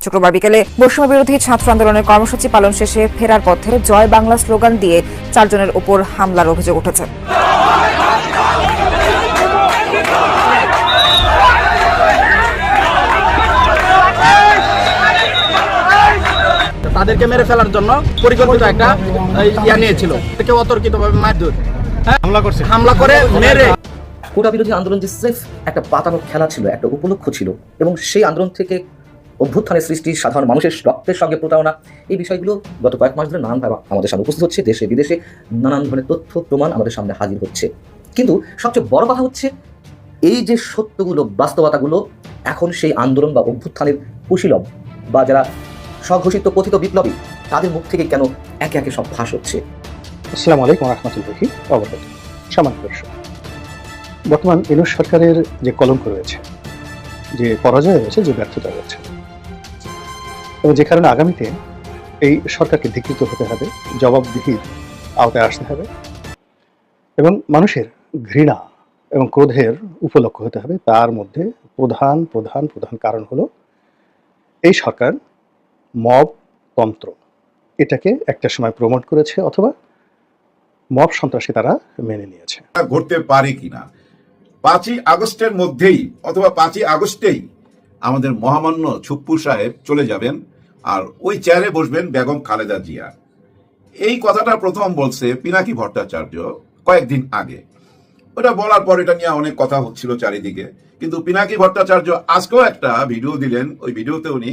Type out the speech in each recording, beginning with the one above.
শুক্রবার বিকেলে বৈষম্য বিরোধী ছাত্র আন্দোলনের কর্মসূচি পালন শেষে ফেরার পথে জয় বাংলা স্লোগান দিয়ে 4 জনের উপর হামলার অভিযোগ উঠেছে। তাদেরকে মেরে ফেলার জন্য পরিকল্পিত একটা ইয়া নিয়েছিল, কেউ অতর্কিতভাবে মারধর হামলা করে মেরে। কোটা বিরোধী আন্দোলন যে স্রেফ একটা পাতানোর খেলা ছিল, একটা উপলক্ষ ছিল, এবং সেই আন্দোলন থেকে অভ্যুত্থানের সৃষ্টি, সাধারণ মানুষের রক্তের সঙ্গে প্রতারণা, এই বিষয়গুলো গত কয়েক মাস ধরে নানানভাবে আমাদের সামনে উপস্থিত হচ্ছে। দেশে বিদেশে নানান ধরনের তথ্য প্রমাণ আমাদের সামনে হাজির হচ্ছে। কিন্তু সবচেয়ে বড় কথা হচ্ছে, এই যে সত্যগুলো, বাস্তবতাগুলো এখন সেই আন্দোলন বা অভ্যুত্থানের কুশীলব বা যারা স্বঘোষিত কথিত বিপ্লবী, তাদের মুখ থেকে কেন একে একে সব ফাঁস হচ্ছে। আসসালামু আলাইকুম রাহমাতুল্লাহি ওয়া বারাকাতুহু। সম্মানিত দর্শক, বর্তমান ইউনূস সরকারের যে কলঙ্ক রয়েছে, যে পরাজয় রয়েছে, যে ব্যর্থতা রয়েছে, এবং যে কারণে আগামীতে এই সরকারকে ধিক্কৃত হতে হবে, জবাবদিহির আওতায় আসতে হবে, এবং মানুষের ঘৃণা এবং ক্রোধের উপলক্ষ হতে হবে, তার মধ্যে প্রধান প্রধান প্রধান কারণ হলো এই সরকার মব তন্ত্র এটাকে একটা সময় প্রমোট করেছে, অথবা মব সন্ত্রাসী তারা মেনে নিয়েছে। ঘটতে পারে কিনা 5ই আগস্টের মধ্যেই অথবা 5ই আগস্টেই আমাদের মহামান্য ছুপ্পু সাহেব চলে যাবেন আর ওই চেয়ারে বসবেন বেগম খালেদা জিয়া। এই কথাটা প্রথম বলছে পিনাকি ভট্টাচার্য কয়েকদিন আগে। ওটা বলার পর এটা নিয়ে অনেক কথা হচ্ছিল চারিদিকে, কিন্তু পিনাকি ভট্টাচার্য আজকেও একটা ভিডিও দিলেন। ওই ভিডিওতে উনি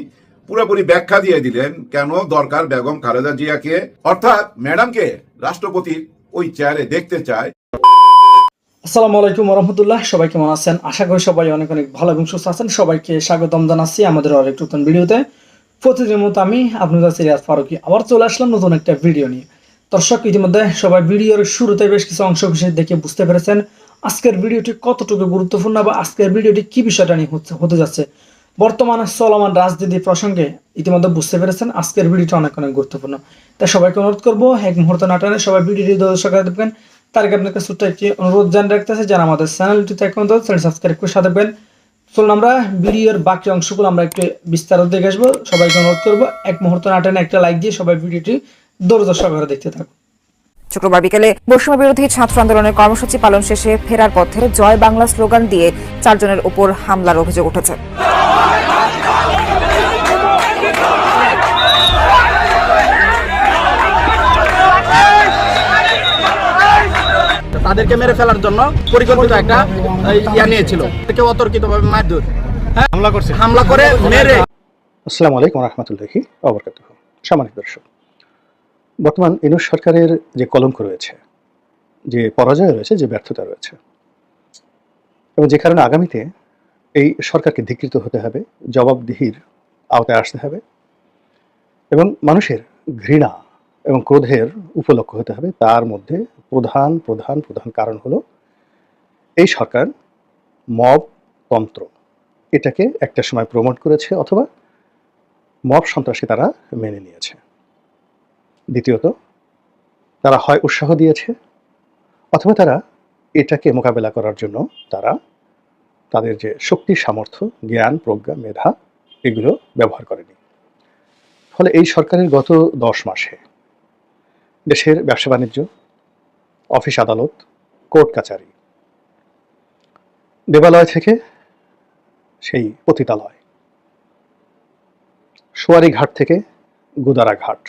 পুরোপুরি ব্যাখ্যা দিয়ে দিলেন কেন দরকার বেগম খালেদা জিয়াকে, অর্থাৎ ম্যাডামকে রাষ্ট্রপতির ওই চেয়ারে দেখতে চায়। আসসালামু আলাইকুম রহমতুল্লাহ, সবাই কেমন আছেন? আশা করি সবাই অনেক অনেক ভালো এবং সুস্থ আছেন। সবাইকে স্বাগতম জানাচ্ছি আমাদের আরেক নতুন ভিডিওতে। প্রতিদিনের মতো আমি আপনাদের সিরিয়াস ফারুকি আবার চলে আসলাম নতুন একটা ভিডিও নিয়ে। দর্শক, ইতিমধ্যে সবাই ভিডিওর শুরুতে বেশ কিছু অংশ বিশেষ দেখে বুঝতে পেরেছেন আজকের ভিডিওটি কতটুকু গুরুত্বপূর্ণ বা আজকের ভিডিওটি কি বিষয়টা নিয়ে হতে যাচ্ছে। বর্তমানে চলমান রাজনীতি প্রসঙ্গে ইতিমধ্যে বুঝতে পেরেছেন আজকের ভিডিওটা অনেক অনেক গুরুত্বপূর্ণ। তাই সবাইকে অনুরোধ করবো এক মুহূর্ত না টানে সবাই ভিডিওটি দর্শক দেখবেন। তার আগে আপনাকে ছোট্ট একটি অনুরোধ জানিয়ে রাখতেছে, যারা আমাদের চ্যানেলটিতে এখন চ্যানেল সাবস্ক্রাইব করে সাথে দেবেন। চলুন আমরা ভিডিওর বাকি অংশগুলো আমরা একটু বিস্তারিত দেখে আসবো। সবাইকে অনুরোধ করবো এক মুহূর্ত না টানে একটা লাইক দিয়ে সবাই ভিডিওটি ধৈর্য সহকারে দেখতে থাকুন। শুক্রবার বিকেলে বৈষম্য বিরোধী ছাত্র আন্দোলনের কর্মসূচি পালন শেষে ফেরার পথে জয় বাংলা স্লোগান দিয়ে 4 জনের উপর হামলার অভিযোগ উঠেছে। তাদেরকে মেরে ফেলার জন্য পরিকল্পিত একটা ইয়া নিয়েছিল, কেউ অতর্কিতভাবে মারধর হামলা করে মেরে। আসসালামু আলাইকুম রাহমাতুল্লাহি ওয়া বারাকাতুহু। সম্মানিত দর্শক, বর্তমান ইউনূস সরকারের যে কলঙ্ক রয়েছে, যে পরাজয় রয়েছে, যে ব্যর্থতা রয়েছে, এবং যে কারণে আগামীতে এই সরকারকে ধিক্কৃত হতে হবে, জবাবদিহির আওতায় আসতে হবে, এবং মানুষের ঘৃণা এবং ক্রোধের উপলক্ষ হতে হবে, তার মধ্যে প্রধান প্রধান প্রধান কারণ হলো এই সরকার মব তন্ত্র এটাকে একটা সময় প্রমোট করেছে, অথবা মব সন্ত্রাসী তারা মেনে নিয়েছে। দ্বিতীয়ত, তারা হয় উৎসাহ দিয়েছে, অথবা তারা এটাকে মোকাবেলা করার জন্য তারা তাদের যে শক্তি, সামর্থ্য, জ্ঞান, প্রজ্ঞা, মেধা এগুলো ব্যবহার করেনি। ফলে এই সরকারের গত 10 মাসে দেশের ব্যবসা বাণিজ্য, অফিস আদালত, কোর্ট কাচারি, দেবালয় থেকে সেই পতিতালয়, সোয়ারি ঘাট থেকে গুদারা ঘাট,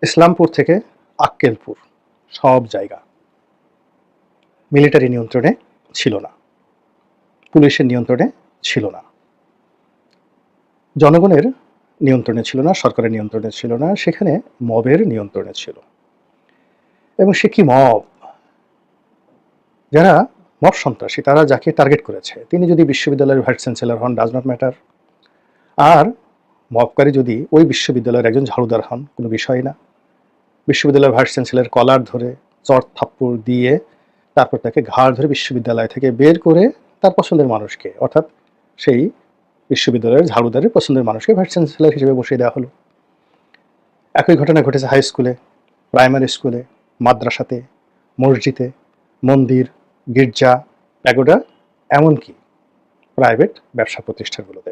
ইসলামপুর থেকে আক্কেলপুর, সব জায়গা মিলিটারি নিয়ন্ত্রণে ছিল না, পুলিশের নিয়ন্ত্রণে ছিল না, জনগণের নিয়ন্ত্রণে ছিল না, সরকারের নিয়ন্ত্রণে ছিল না, সেখানে মবের নিয়ন্ত্রণে ছিল। এবং সে কি মব? যারা মব সন্ত্রাসী, তারা যাকে টার্গেট করেছে, তিনি যদি বিশ্ববিদ্যালয়ের ভাইস চ্যান্সেলর হন, ডাজ নট ম্যাটার। আর মবকারী যদি ওই বিশ্ববিদ্যালয়ের একজন ঝাড়ুদার হন, কোনো বিষয় না। বিশ্ববিদ্যালয়ের ভাইস চ্যান্সেলর কলার ধরে চট থাপ্পড় দিয়ে তারপর তাকে ঘাড় ধরে বিশ্ববিদ্যালয় থেকে বের করে তার পছন্দের মানুষকে, অর্থাৎ সেই বিশ্ববিদ্যালয়ের ঝাড়ুদারের পছন্দের মানুষকে ভাইস চ্যান্সেলর হিসেবে বসিয়ে দেওয়া হলো। একই ঘটনা ঘটেছে হাই স্কুলে, প্রাইমারি স্কুলে, মাদ্রাসাতে, মসজিদে, মন্দির, গির্জা, প্যাগোডা, এমনকি প্রাইভেট ব্যবসা প্রতিষ্ঠানগুলোতে।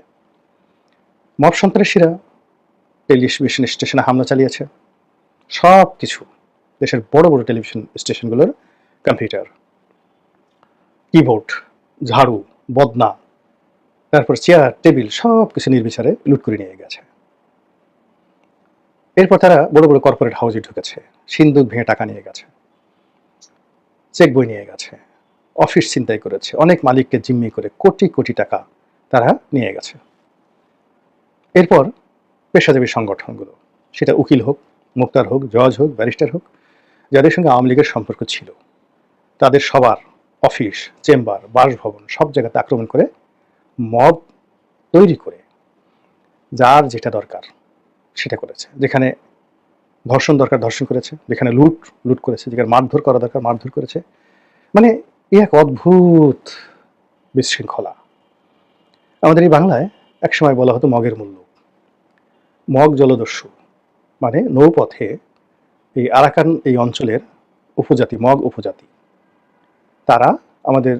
মব সন্ত্রাসীরা টেলিভিশন স্টেশনে হামলা চালিয়েছে। সব কিছু দেশের বড় বড় টেলিভিশন স্টেশনগুলোর কম্পিউটার, কিবোর্ড, ঝাড়ু, বদনা, তারপর চেয়ার, টেবিল সব কিছু নির্বিচারে লুট করে নিয়ে গেছে। এরপর তারা বড় বড় কর্পোরেট হাউসে ঢুকেছে, সিন্দুক ভেঙে টাকা নিয়ে গেছে, চেক বই নিয়ে গেছে, অফিস ছিনতাই করেছে, অনেক মালিককে জিম্মি করে কোটি কোটি টাকা তারা নিয়ে গেছে। এরপর পেশাজীবী সংগঠনগুলো, সেটা উকিল হোক, মুক্তার হোক, জজ হোক, ব্যারিস্টার হোক, যাদের সঙ্গে আওয়ামী লীগের সম্পর্ক ছিল, তাদের সবার অফিস, চেম্বার, বাসভবন সব জায়গাতে আক্রমণ করে মব তৈরি করে যার যেটা দরকার সেটা করেছে। যেখানে ধর্ষণ দরকার ধর্ষণ করেছে, যেখানে লুট করেছে, যেখানে মারধর করা দরকার মারধর করেছে। মানে এক অদ্ভুত বিশৃঙ্খলা। আমাদের এই বাংলায় একসময় বলা হতো মগের মূল্য। মগ জলদস্যু মানে নৌপথে এই আরাকান এই অঞ্চলের উপজাতি, মগ উপজাতি, তারা আমাদের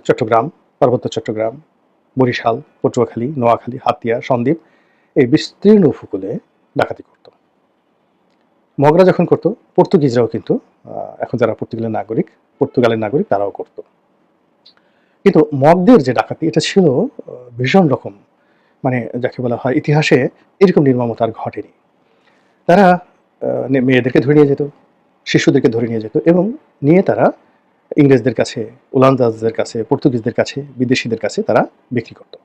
চট্টগ্রাম, পার্বত্য চট্টগ্রাম, বরিশাল, পটুয়াখালী, নোয়াখালী, হাতিয়া, সন্দ্বীপ এই বিস্তীর্ণ উপকূলে ডাকাতি করত। মগরা যখন করত, পর্তুগিজরাও কিন্তু এখন যারা পর্তুগালের নাগরিক তারাও করত। কিন্তু মগদের যে ডাকাতি, এটা ছিল ভীষণ রকম, মানে যাকে বলা হয় ইতিহাসে এরকম নির্মমতা আর ঘটেনি। তারা মেয়েদেরকে ধরে নিয়ে যেত, শিশুদেরকে ধরে নিয়ে যেত এবং নিয়ে তারা ইংরেজদের কাছে, ওলান্দাজদের কাছে, পর্তুগিজদের কাছে, বিদেশিদের কাছে তারা বিক্রি করত।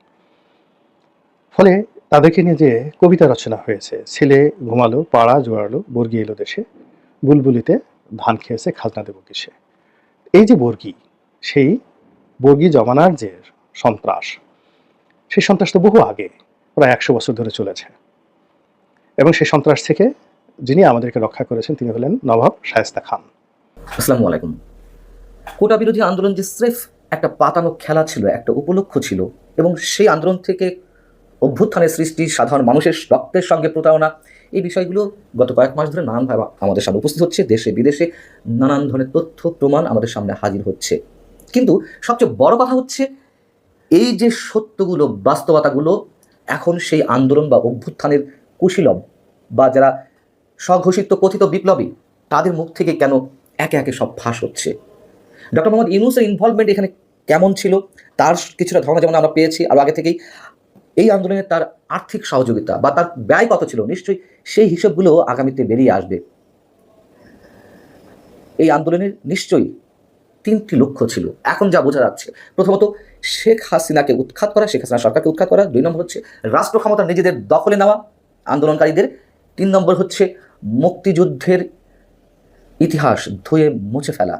ফলে তাদেরকে নিয়ে যে কবিতা রচনা হয়েছে, ছেলে ঘুমালো, পাড়া জোয়ারলো, বর্গি এলো দেশে, বুলবুলিতে ধান খেয়েছে, খাজনা দেব কিসে। এই যে বর্গি, সেই বর্গি জমানার যে সন্ত্রাস, সেই সন্ত্রাস তো বহু আগে, প্রায় 100 বছর ধরে চলেছে। এবং সেই সন্ত্রাস থেকে যিনি আমাদেরকে রক্ষা করেছেন তিনি হলেন নবাব শায়েস্তা খান। আসসালামু আলাইকুম। কোটা বিরোধী আন্দোলন যে স্রেফ একটা পাতানো খেলা ছিল, একটা উপলক্ষ ছিল, এবং সেই আন্দোলন থেকে অভ্যুত্থানের সৃষ্টি, সাধারণ মানুষের রক্তের সঙ্গে প্রতারণা, এই বিষয়গুলো গত কয়েক মাস ধরে নানানভাবে আমাদের সামনে উপস্থিত হচ্ছে। দেশে বিদেশে নানান ধরনের তথ্য প্রমাণ আমাদের সামনে হাজির হচ্ছে। কিন্তু সবচেয়ে বড় কথা হচ্ছে, এই যে সত্যগুলো, বাস্তবতাগুলো এখন সেই আন্দোলন বা অভ্যুত্থানের কুশীলব বা যারা স্বঘোষিত কথিত বিপ্লবী, তাদের মুখ থেকে কেন একে একে সব ফাঁস হচ্ছে। ডক্টর মোহাম্মদ ইউনূসের ইনভলভমেন্ট এখানে কেমন ছিল তার কিছুটা ধারণা যেমন আমরা পেয়েছি, আর আগে থেকেই এই আন্দোলনে তার আর্থিক সহযোগিতা বা তার ব্যয় কত ছিল, নিশ্চয়ই সেই হিসেবগুলো আগামীতে বেরিয়ে আসবে। এই আন্দোলনের নিশ্চয়ই 3টি লক্ষ্য ছিল এখন যা বোঝা যাচ্ছে। প্রথমত শেখ হাসিনাকে উৎখাত করা, শেখ হাসিনা সরকারকে উৎখাত করা। 2 নম্বর হচ্ছে রাষ্ট্র ক্ষমতা নিজেদের দখলে নেওয়া আন্দোলনকারীদের। 3 নম্বর হচ্ছে মুক্তিযুদ্ধের ইতিহাস ধুয়ে মুছে ফেলা।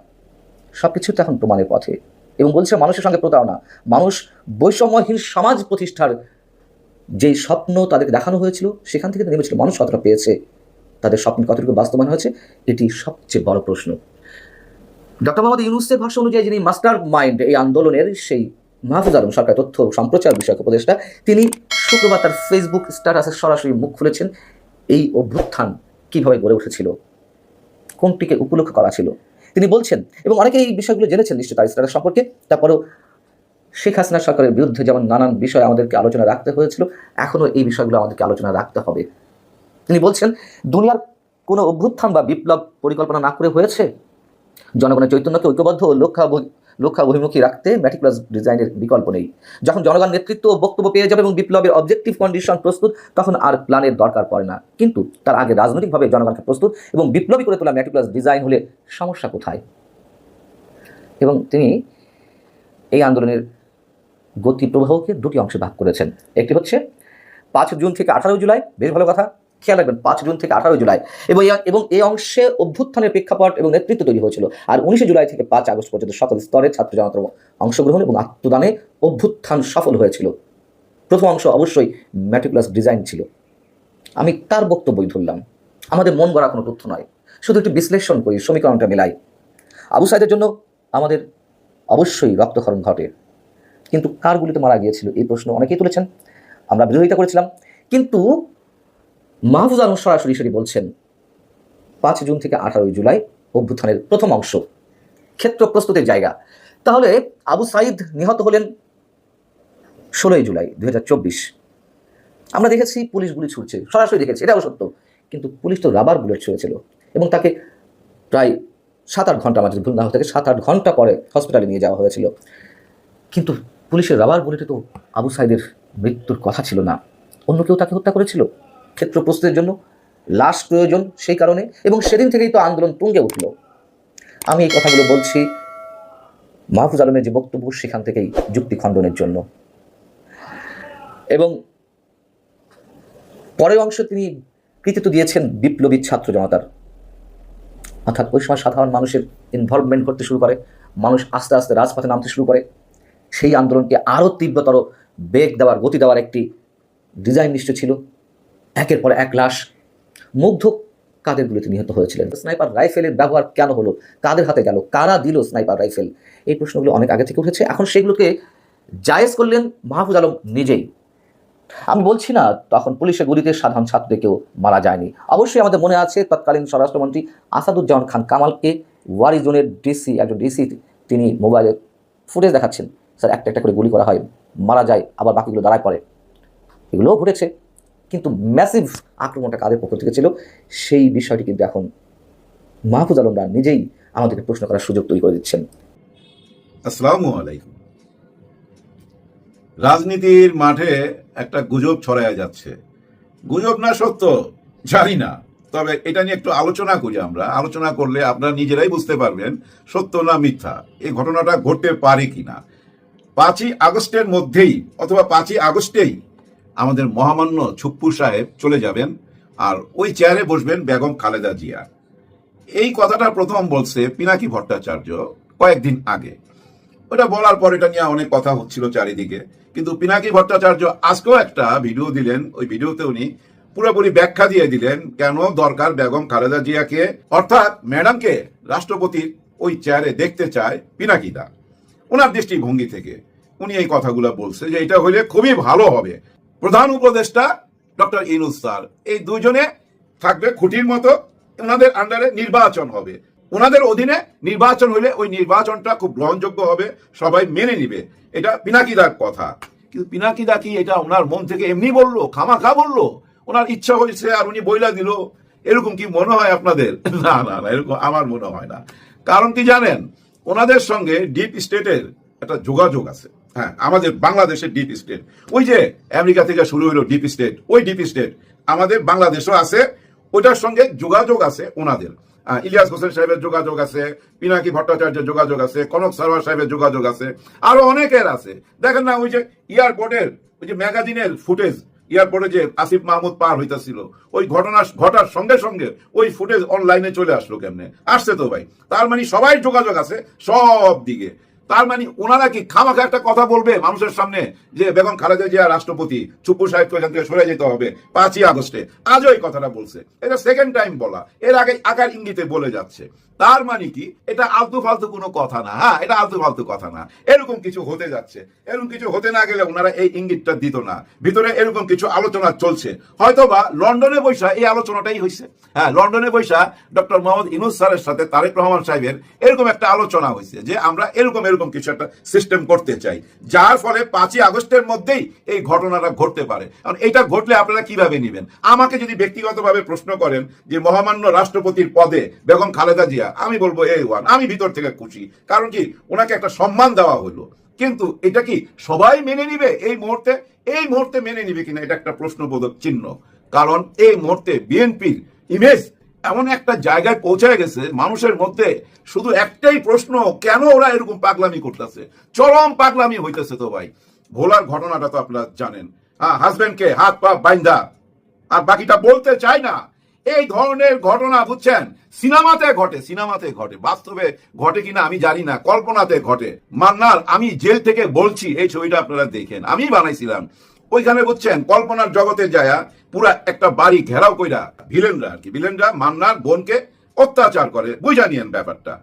সব কিছু তো এখন প্রমাণের পথে, এবং বলছে মানুষের সঙ্গে প্রতারণা। মানুষ বৈষম্যহীন সমাজ প্রতিষ্ঠার যেই স্বপ্ন তাদেরকে দেখানো হয়েছিল, সেখান থেকে নেমেছিল। মানুষ কতটা পেয়েছে, তাদের স্বপ্ন কতটুকু বাস্তবায়ন হয়েছে, এটি সবচেয়ে বড় প্রশ্ন। ডক্টর মোহাম্মদ ইউনূসের ভাষ্য অনুযায়ী যিনি মাস্টার মাইন্ড এই আন্দোলনের, সেই মাহফুজ আলম সরকার তথ্য সম্প্রচার বিষয়ক উপদেষ্টা, তিনি শুক্রবার তার ফেসবুক স্ট্যাটাসে সরাসরি মুখ খুলেছেন এই অভ্যুত্থান কীভাবে গড়ে উঠেছিল, কোনটিকে উপলক্ষ করা ছিল। তিনি বলছেন, এবং অনেকে এই বিষয়গুলো জেনেছেন নিশ্চয়ই তার স্ট্যাটাস সম্পর্কে, তারপরেও শেখ হাসিনা সরকারের বিরুদ্ধে যেমন নানান বিষয় আমাদেরকে আলোচনা রাখতে হয়েছিল, এখনও এই বিষয়গুলো আমাদেরকে আলোচনা রাখতে হবে। তিনি বলছেন, দুনিয়ার কোনো অভ্যুত্থান বা বিপ্লব পরিকল্পনা না করে হয়েছে জনগণের চৈতন্যকে ঐক্যবদ্ধ ও লক্ষ্যাভিমুখী রাখতে ম্যাটিকুলাস ডিজাইনের বিকল্প নেই। যখন জনগণ নেতৃত্ব ও বক্তব্য পেয়ে যাবে এবং বিপ্লবের অবজেক্টিভ কন্ডিশন প্রস্তুত, তখন আর প্ল্যানের দরকার পড়ে না। কিন্তু তার আগে রাজনৈতিকভাবে জনগণকে প্রস্তুত এবং বিপ্লবী করে তোলা ম্যাটিকুলাস ডিজাইন হলে সমস্যা কোথায়? এবং তিনি এই আন্দোলনের গতি প্রবাহকে 2টি অংশে ভাগ করেছেন। একটি হচ্ছে 5 জুন থেকে 18 জুলাই, বেশ ভালো কথা, খেয়াল রাখবেন, 5 জুন থেকে 18 জুলাই, এবং এই অংশে অভ্যুত্থানের প্রেক্ষাপট এবং নেতৃত্ব তৈরি হয়েছিল। আর 19 জুলাই থেকে 5 আগস্ট পর্যন্ত সকল স্তরের ছাত্র জনতার অংশগ্রহণ এবং আত্মদানে অভ্যুত্থান সফল হয়েছিল। প্রথম অংশ অবশ্যই ম্যাটিকুলাস ডিজাইন ছিল। আমি তার বক্তব্যই ধরলাম, আমাদের মন গড়া কোনো তথ্য নয়, শুধু একটু বিশ্লেষণ করি, সমীকরণটা মেলাই। আবু সাইদের জন্য আমাদের অবশ্যই রক্তক্ষরণ ঘটে, কিন্তু কার গুলিতে মারা গিয়েছিল এই প্রশ্ন অনেকেই তুলেছেন, আমরা বিরোধিতা করেছিলাম। কিন্তু মাহফুজ আলম সরাসরি সেটি বলছেন, 5 জুন থেকে 18 জুলাই অভ্যুত্থানের প্রথম অংশ, ক্ষেত্র প্রস্তুতির জায়গা। তাহলে আবু সাইদ নিহত হলেন 16 জুলাই 2024, আমরা দেখেছি পুলিশ গুলি ছুটছে, সরাসরি দেখেছি, এটাও সত্য, কিন্তু পুলিশ তো রাবার বুলেট ছুঁড়েছিল এবং তাকে প্রায় 7-8 ঘন্টা, আমার যদি ভুল না হয়ে থাকে 7-8 ঘন্টা পরে হসপিটালে নিয়ে যাওয়া হয়েছিল। কিন্তু পুলিশের রাবার বুলেটে তো আবু সাইদের মৃত্যুর কথা ছিল না, অন্য কেউ তাকে হত্যা করেছিল। ক্ষেত্র প্রস্তুতের জন্য লাশ প্রয়োজন, সেই কারণে, এবং সেদিন থেকেই তো আন্দোলন তুঙ্গে উঠল। আমি এই কথাগুলো বলছি মাহফুজ আলমের যে বক্তব্য সেখান থেকেই যুক্তি খণ্ডনের জন্য। এবং পরের অংশে তিনি কৃতিত্ব দিয়েছেন বিপ্লবী ছাত্র জনতার, অর্থাৎ ওই সময় সাধারণ মানুষের ইনভলভমেন্ট করতে শুরু করে, মানুষ আস্তে আস্তে রাজপথে নামতে শুরু করে, সেই আন্দোলনকে আরও তীব্রতর বেগ দেওয়ার, গতি দেওয়ার একটি ডিজাইন নিশ্চয় ছিল। একের পর এক লাশ, মুগ্ধ কাদের গুলিতে নিহত হয়েছিলেন, স্নাইপার রাইফেলের ব্যবহার কেন হলো, কাদের হাতে গেল, কারা দিল স্নাইপার রাইফেল, এই প্রশ্নগুলো অনেক আগে থেকে উঠেছে। এখন সেগুলোকে জায়েজ করলেন মাহফুজ আলম নিজেই। আমি বলছি না তখন পুলিশের গুলিতে সাধারণ ছাত্রদের কেউ মারা যায়নি। অবশ্যই আমাদের মনে আছে তৎকালীন স্বরাষ্ট্রমন্ত্রী আসাদুজ্জামান খান কামালকে ওয়ারি জোনের ডিসি, একজন ডিসি, তিনি মোবাইলে ফুটেজ দেখাচ্ছেন, স্যার একটা একটা করে গুলি করা হয়, মারা যায়, আবার বাকিগুলো দাঁড়ায় পড়ে, এগুলোও ঘটেছে। কিন্তু ম্যাসিভ আক্রমণটা কাদের পক্ষ থেকে ছিল, সেই বিষয়টি কিন্তু এখন মাহফুজ আলমরা নিজেই আমাদেরকে প্রশ্ন করার সুযোগ তৈরি করে দিচ্ছেন। আসসালামু আলাইকুম। রাজনীতির মাঠে একটা গুজব ছড়ায় যাচ্ছে, গুজব না সত্য জানি না, তবে এটা নিয়ে একটু আলোচনা করি। আমরা আলোচনা করলে আপনারা নিজেরাই বুঝতে পারবেন সত্য না মিথ্যা, এই ঘটনাটা ঘটতে পারে কিনা। 5ই আগস্টের মধ্যেই অথবা 5ই আগস্টেই আমাদের মহামান্য ছুপ্পুর সাহেব চলে যাবেন, আর ওই চেয়ারে বসবেন বেগম খালেদা জিয়া। এই কথাটা প্রথম বলছে পিনাকি ভট্টাচার্য কয়েকদিন আগে। ওটা বলার পর এটা নিয়ে অনেক কথা হচ্ছিল চারিদিকে, কিন্তু পিনাকি ভট্টাচার্য আজকেও একটা ভিডিও দিলেন, ওই ভিডিওতে উনি পুরোপুরি ব্যাখ্যা দিয়ে দিলেন কেন দরকার বেগম খালেদা জিয়াকে, অর্থাৎ ম্যাডামকে রাষ্ট্রপতির ওই চেয়ারে দেখতে চায় পিনাকিদা। ওনার দৃষ্টিভঙ্গি থেকে উনি এই কথাগুলো বলছে যে এটা হইলে খুবই ভালো হবে। প্রধান উপদেষ্টা ডক্টর ইউনূস স্যার, এই দুজনে থাকবে খুঁটির মতো, ওনাদের আন্ডারে নির্বাচন হবে, ওনাদের অধীনে নির্বাচন হলে ওই নির্বাচনটা খুব গ্রহণযোগ্য হবে, সবাই মেনে নিবে, এটা পিনাকিদার কথা। কিন্তু পিনাকিদা কি এটা ওনার মন থেকে এমনি বললো, খামাখা বললো, ওনার ইচ্ছা হয়েছে আর উনি বইলা দিল, এরকম কি মনে হয় আপনাদের? না না না, এরকম আমার মনে হয় না। কারণ কি জানেন, ওনাদের সঙ্গে ডিপ স্টেটের একটা যোগাযোগ আছে। হ্যাঁ, আমাদের বাংলাদেশের ডিপ স্টেট, ওই যে আমেরিকা থেকে শুরু হলো ডিপ স্টেট, ওই ডিপ স্টেট আমাদের বাংলাদেশও আছে, ওইটার সঙ্গে যোগাযোগ আছে ওনাদের। ইলিয়াস হোসেন সাহেবের যোগাযোগ আছে, পিনাকি ভট্টাচার্যের যোগাযোগ আছে, কনক সারওয়ার সাহেবের যোগাযোগ আছে, আরো অনেকের আছে। দেখেন না ওই যে এয়ারপোর্টের ওই যে ম্যাগাজিনের ফুটেজ, এয়ারপোর্টে যে আসিফ মাহমুদ পার হইতেছিল, ওই ঘটনা ঘটার সঙ্গে সঙ্গে ওই ফুটেজ অনলাইনে চলে আসলো কেমনে? আসছে তো ভাই। তার মানে সবাই যোগাযোগ আছে সব দিকে। তার মানে ওনারা কি খামাখা একটা কথা বলবে মানুষের সামনে যে বেগম খালেদা জিয়া রাষ্ট্রপতি, ছুপ্পু সাহেবকে এখান থেকে সরে যেতে হবে 5ই আগস্টে? আজও এই কথাটা বলছে, এটা সেকেন্ড টাইম বলা, এর আগে আকার ইঙ্গিতে বলে যাচ্ছে। তার মানে কি এটা আলতু ফালতু কোনো কথা না। হ্যাঁ, এটা আলতু ফালতু কথা না, এরকম কিছু হতে যাচ্ছে। এরকম কিছু হতে না গেলে ওনারা এই ইঙ্গিতটা দিত না। ভিতরে এরকম কিছু আলোচনা চলছে, হয়তোবা লন্ডনে বৈশা এই আলোচনাটাই হয়েছে। হ্যাঁ, লন্ডনে বৈশা ডক্টর মোহাম্মদ ইউনূস স্যারের সাথে তারেক রহমান সাহেবের এরকম একটা আলোচনা হয়েছে যে আমরা এরকম কিছু একটা সিস্টেম করতে চাই, যার ফলে 5ই আগস্টের মধ্যেই এই ঘটনাটা ঘটতে পারে। কারণ এটা ঘটলে আপনারা কিভাবে নেবেন? আমাকে যদি ব্যক্তিগতভাবে প্রশ্ন করেন যে মহামান্য রাষ্ট্রপতির পদে বেগম খালেদা জিয়া, আমি বলবো A1, আমি ভিতর থেকে খুশি। কারণ কি, ওনাকে একটা সম্মান দেওয়া হলো। কিন্তু এটা কি সবাই মেনে নিবে এই মুহূর্তে? এই মুহূর্তে মেনে নিবে কিনা এটা একটা প্রশ্নবোধক চিহ্ন। কারণ এই মুহূর্তে বিএনপির ইমেজ এমন একটা জায়গায় পৌঁছে গেছে, মানুষের মধ্যে শুধু একটাই প্রশ্ন, কেন ওরা এরকম পাগলামি করতেছে? চরম পাগলামি হইতেছে তো ভাই। ভোলার ঘটনাটা তো আপনারা জানেন, হাজবেন্ডকে হাত পা বাইন্ধা, আর বাকিটা বলতে চাই না। এই ধরনের ঘটনা বুঝছেন সিনেমাতে ঘটে, সিনেমাতে ঘটে, বাস্তবে ঘটে কিনা আমি জানি না, কল্পনাতে ঘটে। মান্নার, আমি জেল থেকে বলছি, এই ছবিটা আপনারা দেখেন, আমি বানাইছিলাম। ওইখানে বুঝছেন কল্পনার জগতে যায়া পুরা একটা বাড়ি ঘেরাও কইরা ভিলেনরা আর কি, ভিলেনরা মান্নার বোনকে অত্যাচার করে, বুঝা নিয়েন ব্যাপারটা।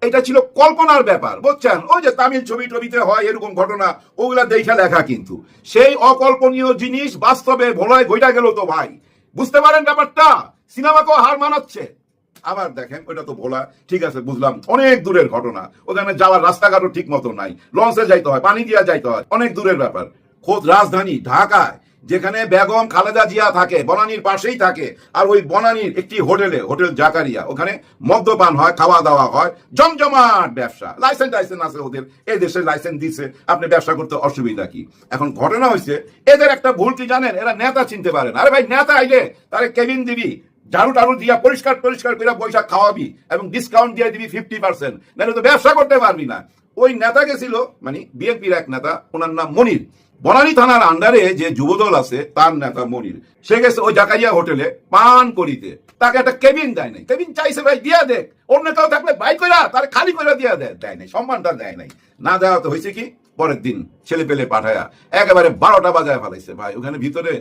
এটা ছিল কল্পনার ব্যাপার, বুঝছেন? ওই যে তামিল ছবি টবিতে হয় এরকম ঘটনা, ওগুলা দেখা লেখা, কিন্তু সেই অকল্পনীয় জিনিস বাস্তবে ভোলায় ঘইটা গেল তো ভাই। বুঝতে পারেন ব্যাপারটা? সিনেমাকেও হার মানাচ্ছে। আবার দেখেন ওইটা তো ভোলা, ঠিক আছে বুঝলাম, অনেক দূরের ঘটনা, ওখানে যাওয়ার রাস্তাঘাটও ঠিক মতো নাই, লঞ্চে যাইতে হয়, পানি দিয়া যাইতে হয়, অনেক দূরের ব্যাপার। খোদ রাজধানী ঢাকায় যেখানে বেগম খালেদা জিয়া থাকে, বনানীর পাশেই থাকে। আর ওই বনানীর একটি হোটেলে, হোটেল জাকারিয়া, ওখানে মদ্যপান হয়, খাওয়া দাওয়া হয়, জমজমাট ব্যবসা। লাইসেন্স আছে ওদের, এই দেশে লাইসেন্স দিছে, আপনি ব্যবসা করতে অসুবিধা কি? এখন ঘটনা হয়েছে এদের একটা ভুল কি জানেন, এরা নেতা চিনতে পারে না। আরে ভাই, নেতা আইলে তারে কেবিন দিবি, ঝাড়ু টাড়ু দিয়া পরিষ্কার করে পয়সা খাওয়াবি এবং ডিসকাউন্ট দিয়ে দিবি 50%, নাহলে তো ব্যবসা করতে পারবি না। ওই নেতা গেছিল, মানে বিএনপির এক নেতা, ওনার নাম মনির, বনানী থানার আন্ডারে যে যুবদল আছে তার নেতা মনির, সে গেছে ওই জাকারিয়া হোটেলে পান করিতে। তাকে একটা কেবিন দেয় নাই। কেবিন চাইছে ভাই দিয়া দেখ, অন্য কেউ থাকলে ভাই কইরা তার খালি করে দিয়া দেয় নাই, সম্মানটা দেয় নাই। না দেওয়া তো হয়েছে কি, পরের দিন ছেলে পেলে পাঠায়া একেবারে 12টা বাজায় ফেলাইছে ভাই। ওখানে ভিতরে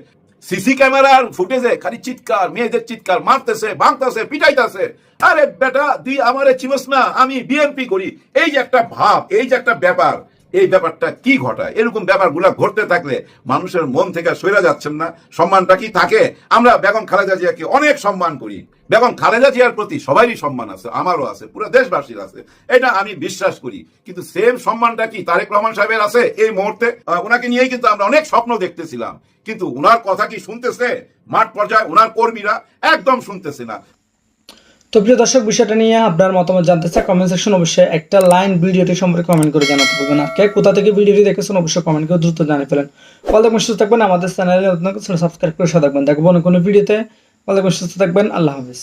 সিসি ক্যামেরার ফুটেজে খালি চিৎকার, মেয়েদের চিৎকার, মারতেছে, ভাঙতেছে, পিটাইতেছে। আরে বেটা, তুই আমারে চিনস না, আমি বিএনপি করি। এই যে একটা ভাব, এই যে একটা ব্যাপার, এই ব্যাপারটা কি ঘটায়? এরকম ব্যাপারগুলো ঘটতে থাকলে মানুষের মন থেকে সইরা যাচ্ছেন না, সম্মানটা কি থাকে? আমরা বেগম খালেদা জিয়াকে অনেক সম্মান করি, বেগম খালেদা জিয়ার প্রতি সবারই সম্মান আছে, আমারও আছে, পুরো দেশবাসীর আছে, এটা আমি বিশ্বাস করি। কিন্তু সেম সম্মানটা কি তারেক রহমান সাহেবের আছে এই মুহূর্তে? ওনাকে নিয়েই কিন্তু আমরা অনেক স্বপ্ন দেখতেছিলাম, কিন্তু ওনার কথা কি শুনতেছে মাঠ পর্যায়ে? ওনার কর্মীরা একদম শুনতেছে না। তো প্রিয় দর্শক, বিষয়টা নিয়ে আপনার মতামত জানতে চাই কমেন্ট সেকশন অবশ্যই একটা লাইন ভিডিওটি সম্পর্কে কমেন্ট করে জানাতে পারবেন। আর কে কোথা থেকে ভিডিওটি দেখেছেন অবশ্যই কমেন্ট করে দ্রুত জানিয়ে ফেলেন। ভালো থাকবেন, সুস্থ থাকবেন, আমাদের চ্যানেলে নতুন কিছু সাবস্ক্রাইব করে সাথে থাকবেন। দেখবো অন্য কোনো ভিডিওতে। ভালো থাকবেন, সুস্থ থাকবেন, আল্লাহ হাফেজ।